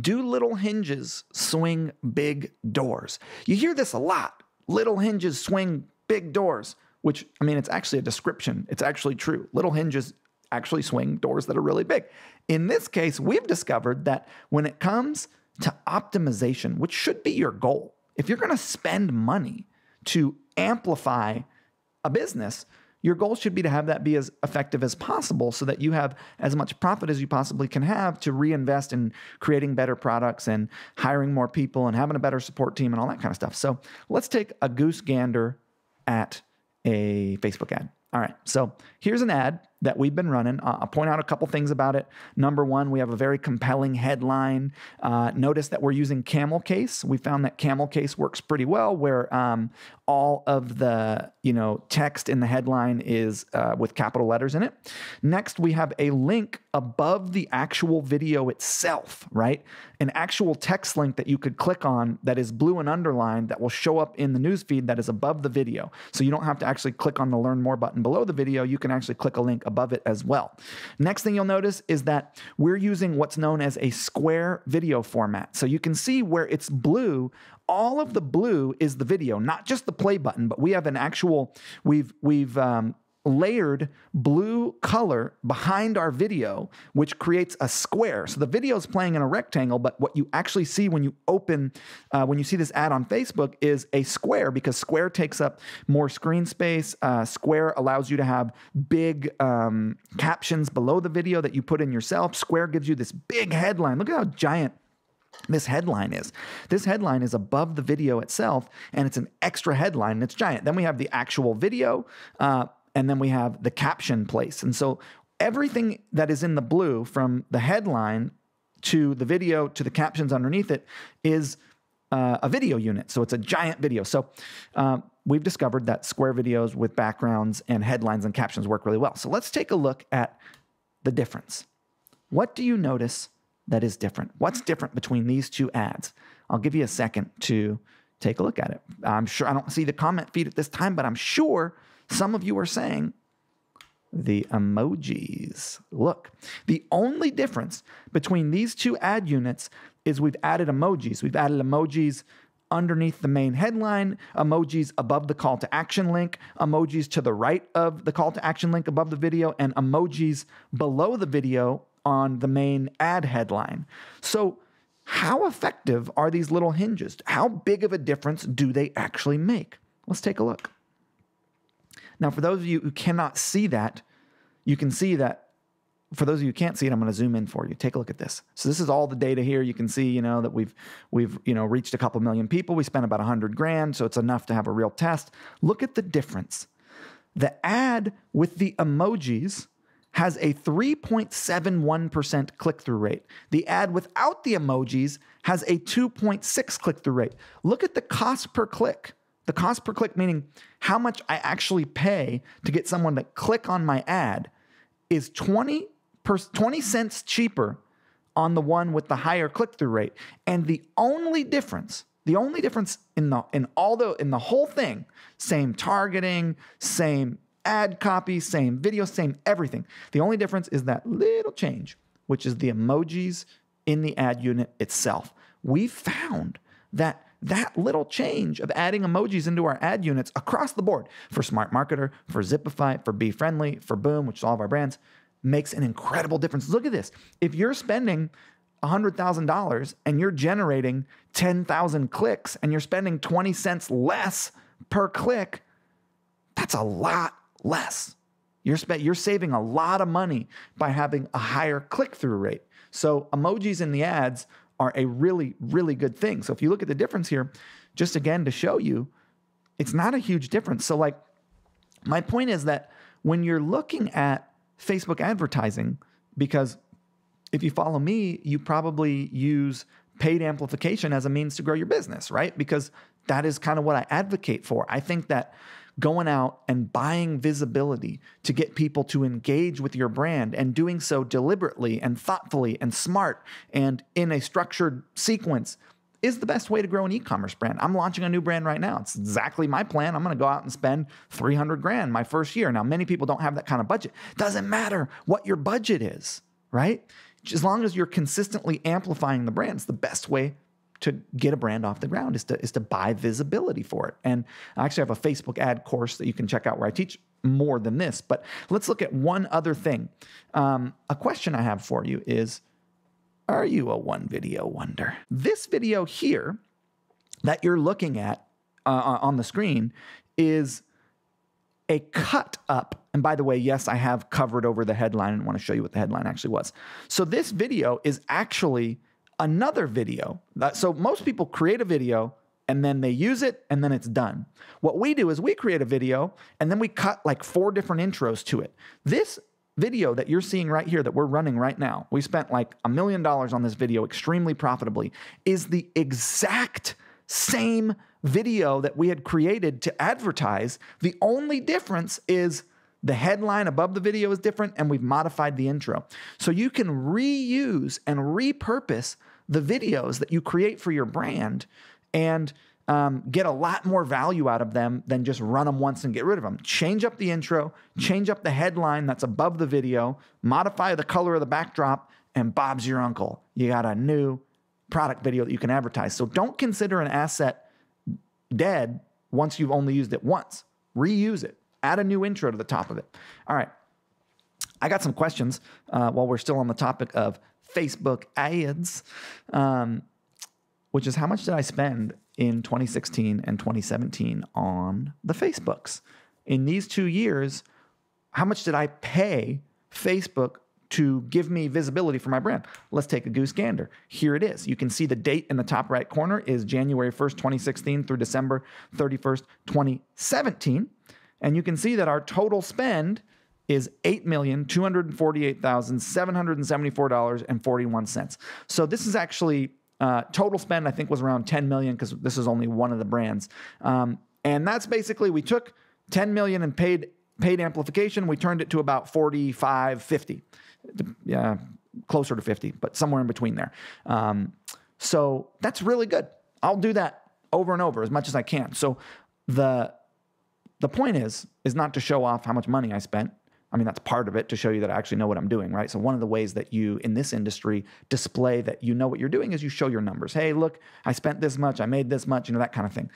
Do little hinges swing big doors? You hear this a lot. Little hinges swing big doors, which, I mean, it's actually a description. It's actually true. Little hinges actually swing doors that are really big. In this case, we've discovered that when it comes to optimization, which should be your goal, if you're going to spend money to amplify a business, your goal should be to have that be as effective as possible so that you have as much profit as you possibly can have to reinvest in creating better products and hiring more people and having a better support team and all that kind of stuff. So let's take a goose gander at a Facebook ad. All right, so here's an ad that we've been running. I'll point out a couple things about it. Number one, we have a very compelling headline. Notice that we're using Camel Case. We found that Camel Case works pretty well, where all of the text in the headline is with capital letters in it. Next, we have a link above the actual video itself, right? An actual text link that you could click on that is blue and underlined that will show up in the newsfeed that is above the video. So you don't have to actually click on the Learn More button below the video. You can actually click a link above it as well. Next thing you'll notice is that we're using what's known as a square video format. So you can see where it's blue, all of the blue is the video, not just the play button, but we have an actual, we've layered blue color behind our video, which creates a square. So the video is playing in a rectangle, but what you actually see when you open, when you see this ad on Facebook is a square, because square takes up more screen space. Square allows you to have big captions below the video that you put in yourself. Square gives you this big headline. Look at how giant this headline is. This headline is above the video itself, and it's an extra headline, and it's giant. Then we have the actual video, and then we have the caption place. And so everything that is in the blue, from the headline to the video to the captions underneath it, is a video unit. So it's a giant video. So we've discovered that square videos with backgrounds and headlines and captions work really well. So let's take a look at the difference. What do you notice that is different? What's different between these two ads? I'll give you a second to take a look at it. I'm sure, I don't see the comment feed at this time, but I'm sure some of you are saying the emojis. Look, the only difference between these two ad units is we've added emojis. We've added emojis underneath the main headline, emojis above the call to action link, emojis to the right of the call to action link above the video, and emojis below the video on the main ad headline. So how effective are these little hinges? How big of a difference do they actually make? Let's take a look. Now, for those of you who cannot see that, you can see that. For those of you who can't see it, I'm going to zoom in for you. Take a look at this. So this is all the data here. You can see, that we've reached a couple million people. We spent about $100,000, so it's enough to have a real test. Look at the difference. The ad with the emojis has a 3.71% click-through rate. The ad without the emojis has a 2.6 click-through rate. Look at the cost per click. The cost per click, meaning how much I actually pay to get someone to click on my ad, is 20 cents cheaper on the one with the higher click-through rate. And the only difference in the whole thing, same targeting, same ad copy, same video, same everything. The only difference is that little change, which is the emojis in the ad unit itself. We found that little change of adding emojis into our ad units across the board for Smart Marketer, for Zipify, for Be Friendly, for Boom, which is all of our brands, makes an incredible difference. Look at this. If you're spending $100,000 and you're generating 10,000 clicks and you're spending 20 cents less per click, that's a lot less. You're saving a lot of money by having a higher click-through rate. So emojis in the ads are a really, really good thing. So if you look at the difference here, just again to show you, it's not a huge difference. So like, my point is that when you're looking at Facebook advertising, because if you follow me, you probably use paid amplification as a means to grow your business, right? Because that is kind of what I advocate for. I think that going out and buying visibility to get people to engage with your brand and doing so deliberately and thoughtfully and smart and in a structured sequence is the best way to grow an e-commerce brand. I'm launching a new brand right now. It's exactly my plan. I'm going to go out and spend $300,000 my first year. Now, many people don't have that kind of budget. Doesn't matter what your budget is, right? as long as you're consistently amplifying the brand, it's the best way to get a brand off the ground is to buy visibility for it. And I actually have a Facebook ad course that you can check out where I teach more than this. But let's look at one other thing. A question I have for you is, are you a one video wonder? This video here that you're looking at on the screen is a cut up. And by the way, yes, I have covered over the headline and want to show you what the headline actually was. So this video is actually another video. So most people create a video and then they use it and then it's done. What we do is we create a video and then we cut like 4 different intros to it. This video that you're seeing right here that we're running right now, we spent like $1 million on this video extremely profitably, is the exact same video that we had created to advertise. The only difference is the headline above the video is different and we've modified the intro. So you can reuse and repurpose the videos that you create for your brand and get a lot more value out of them than just run them once and get rid of them. Change up the intro, change up the headline that's above the video, modify the color of the backdrop, and Bob's your uncle. You got a new product video that you can advertise. So don't consider an asset dead once you've only used it once. Reuse it. Add a new intro to the top of it. All right. I got some questions while we're still on the topic of Facebook ads, which is how much did I spend in 2016 and 2017 on the Facebooks? In these 2 years, how much did I pay Facebook to give me visibility for my brand? Let's take a goose gander. Here it is. You can see the date in the top right corner is January 1st, 2016 through December 31st, 2017. And you can see that our total spend is $8,248,774.41. So this is actually total spend, I think, was around $10 million because this is only one of the brands. And that's basically, we took $10 million in paid amplification. We turned it to about 45, 50. Yeah, closer to 50, but somewhere in between there. So that's really good. I'll do that over and over as much as I can. So the point is not to show off how much money I spent. I mean, that's part of it, to show you that I actually know what I'm doing, right? So one of the ways that you, in this industry, display that you know what you're doing is you show your numbers. Hey, look, I spent this much, I made this much, that kind of thing,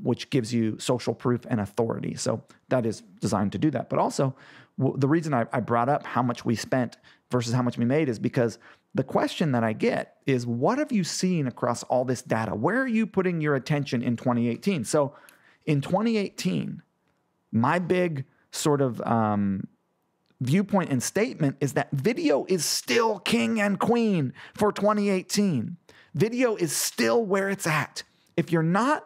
which gives you social proof and authority. So that is designed to do that. But also, the reason I brought up how much we spent versus how much we made is because the question that I get is, what have you seen across all this data? Where are you putting your attention in 2018? So in 2018, my big sort of viewpoint and statement is that video is still king and queen for 2018. Video is still where it's at. If you're not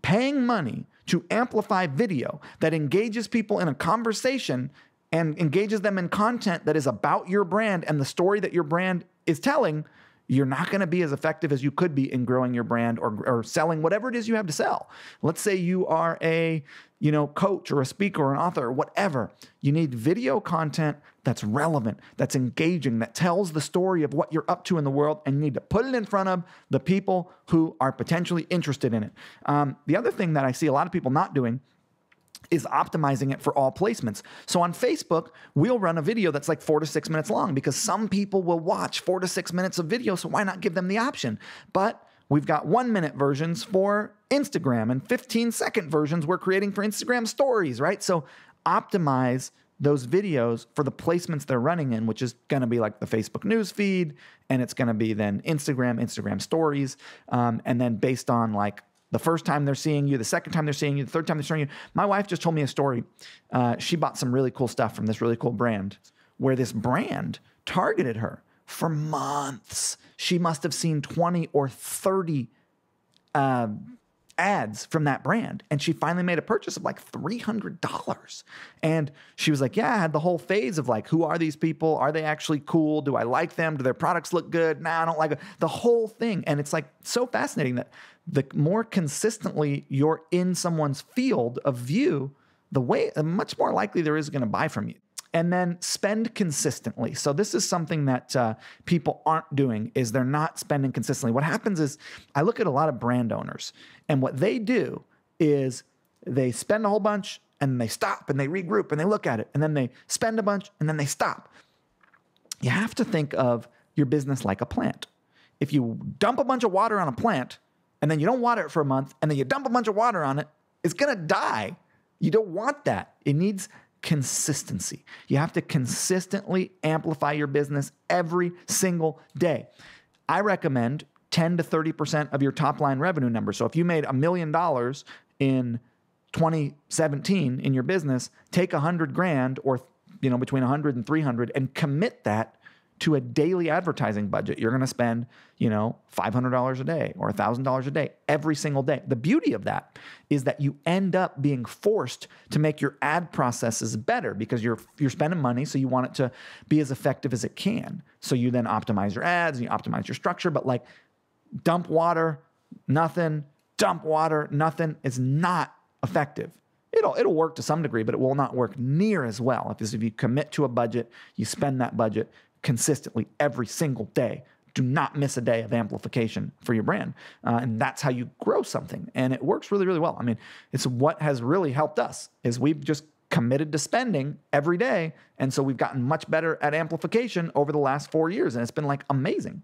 paying money to amplify video that engages people in a conversation and engages them in content that is about your brand and the story that your brand is telling, you're not going to be as effective as you could be in growing your brand or selling whatever it is you have to sell. Let's say you are a coach or a speaker or an author or whatever. You need video content that's relevant, that's engaging, that tells the story of what you're up to in the world, and you need to put it in front of the people who are potentially interested in it. The other thing that I see a lot of people not doing is optimizing it for all placements. So on Facebook, we'll run a video that's like 4 to 6 minutes long because some people will watch 4 to 6 minutes of video, so why not give them the option? But we've got 1-minute versions for Instagram and 15-second versions we're creating for Instagram stories, right? So optimize those videos for the placements they're running in, which is going to be like the Facebook news feed, and it's going to be then Instagram stories, and then based on like the first time they're seeing you, the second time they're seeing you, the third time they're seeing you. My wife just told me a story. She bought some really cool stuff from this really cool brand where this brand targeted her for months. She must have seen 20 or 30 ads from that brand. And she finally made a purchase of like $300. And she was like, yeah, I had the whole phase of like, who are these people? Are they actually cool? Do I like them? Do their products look good? Nah, I don't like it. The whole thing. And it's like so fascinating that the more consistently you're in someone's field of view, the much more likely there is going to buy from you. And then spend consistently. So this is something that people aren't doing, is they're not spending consistently. What happens is I look at a lot of brand owners, and what they do is they spend a whole bunch and they stop and they regroup and they look at it, and then they spend a bunch and then they stop. You have to think of your business like a plant. If you dump a bunch of water on a plant and then you don't water it for a month and then you dump a bunch of water on it, it's going to die. You don't want that. It needs consistency. You have to consistently amplify your business every single day. I recommend 10 to 30% of your top line revenue number. So if you made $1 million in 2017 in your business, take 100 grand or between 100 and 300 and commit that to a daily advertising budget. You're going to spend, $500 a day or $1,000 a day every single day. The beauty of that is that you end up being forced to make your ad processes better because you're spending money, so you want it to be as effective as it can. So you then optimize your ads and you optimize your structure, but like dump water, nothing, dump water, nothing is not effective. It'll work to some degree, but it will not work near as well. If you commit to a budget, you spend that budget consistently every single day. Do not miss a day of amplification for your brand. And that's how you grow something. And it works really, really well. I mean, it's what has really helped us is we've just committed to spending every day. And so we've gotten much better at amplification over the last 4 years. And it's been like amazing.